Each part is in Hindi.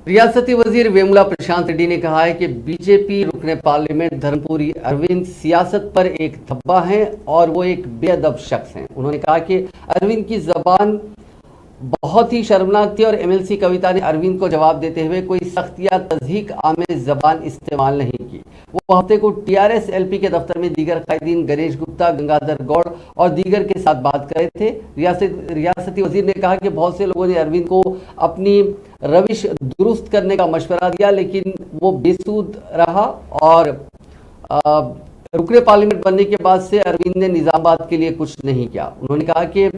रियासती वजीर वेमुला प्रशांत रेड्डी ने कहा है कि बीजेपी रुकने पार्लियामेंट धर्मपुरी अरविंद सियासत पर एक धब्बा हैं और वो एक बेअदब शख्स हैं। उन्होंने कहा कि अरविंद की जबान बहुत ही शर्मनाक थी और एमएलसी कविता ने अरविंद को जवाब देते हुए कोई सख्त या तज़हीक आमेज जबान इस्तेमाल नहीं की। वो हफ्ते को टीआरएस एलपी के दफ्तर में दीगर कायदीन गणेश गुप्ता, गंगाधर गौड़ और दीगर के साथ बात कर रहे थे। रियासती वजीर ने कहा कि बहुत से लोगों ने अरविंद को अपनी रविश दुरुस्त करने का मशवरा दिया, लेकिन वो बेसूद रहा और रुकने पार्लियामेंट बनने के बाद से अरविंद ने निजामाबाद के लिए कुछ नहीं किया। उन्होंने कहा कि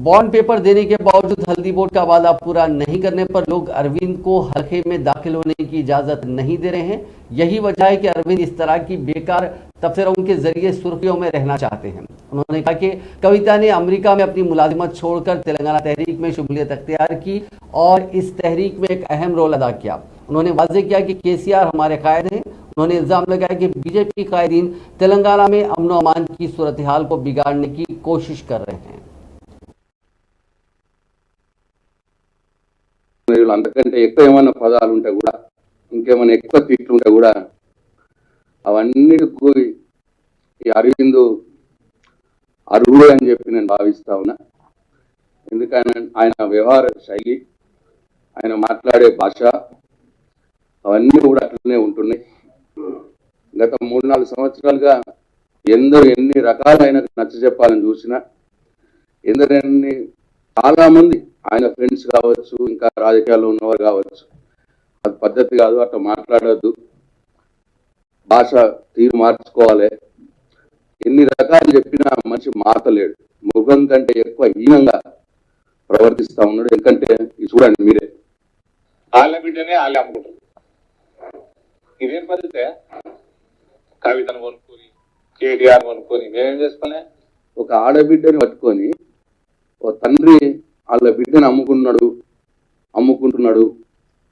बॉन्ड पेपर देने के बावजूद हल्दी बोर्ड का वादा पूरा नहीं करने पर लोग अरविंद को हल्के में दाखिल होने की इजाजत नहीं दे रहे हैं। यही वजह है कि अरविंद इस तरह की बेकार तबसरों के जरिए सुर्खियों में रहना चाहते हैं। उन्होंने कहा कि कविता ने अमेरिका में अपनी मुलाजिमत छोड़कर तेलंगाना तहरीक में शुमूलियत अख्तियार की और इस तहरीक में एक अहम रोल अदा किया। उन्होंने वाज़ेह किया कि केसीआर हमारे कायद हैं। उन्होंने इल्जाम लगाया कि बीजेपी कायदीन तेलंगाना में अमन व अमान की सूरत हाल को बिगाड़ने की कोशिश कर रहे हैं। అంతకంటే ఎక్కువ ఏమైనా పదాలు ఉంటే కూడా ఇంకేమైనా ఎక్కువ తిట్లు ఉంటే కూడా అవన్నిటికీ ఈ అరవింద్ అర్హుడు అని చెప్పి నేను భావిస్తా ఉన్నా. ఎందుకని ఆయన వ్యవహార శైలి, ఆయన మాట్లాడే భాష అవన్నీ కూడా అట్లనే ఉంటున్నాయి. గత 3-4 సంవత్సరాలుగా ఎన్ని రకాలైన నచ్చ చెప్పాలని చూసినా ఎందరన్ని చాలా మంది ఆయన ఫ్రెండ్స్ కావచ్చు, ఇంకా రాజకీయాల్లో ఉన్నవారు కావచ్చు, అది పద్ధతి కాదు, అట్లా మాట్లాడద్దు, భాష తీరు మార్చుకోవాలి. ఎన్ని రకాలు చెప్పినా మనిషి మారలేడు. మృగం కంటే ఎక్కువ హీనంగా ప్రవర్తిస్తా ఉన్నాడు. ఎందుకంటే ఇది చూడండి మీరే, వాళ్ళ బిడ్డనే వాళ్ళే అమ్ముకుంటారు. ఇదేం పద్ధతే? కవితను కొనుక్కొని, కేటీఆర్ కొనుక్కొని మేమేం చేసుకోలే. ఒక ఆడబిడ్డని పట్టుకొని ఓ తండ్రి వాళ్ళ బిడ్డను అమ్ముకుంటున్నాడు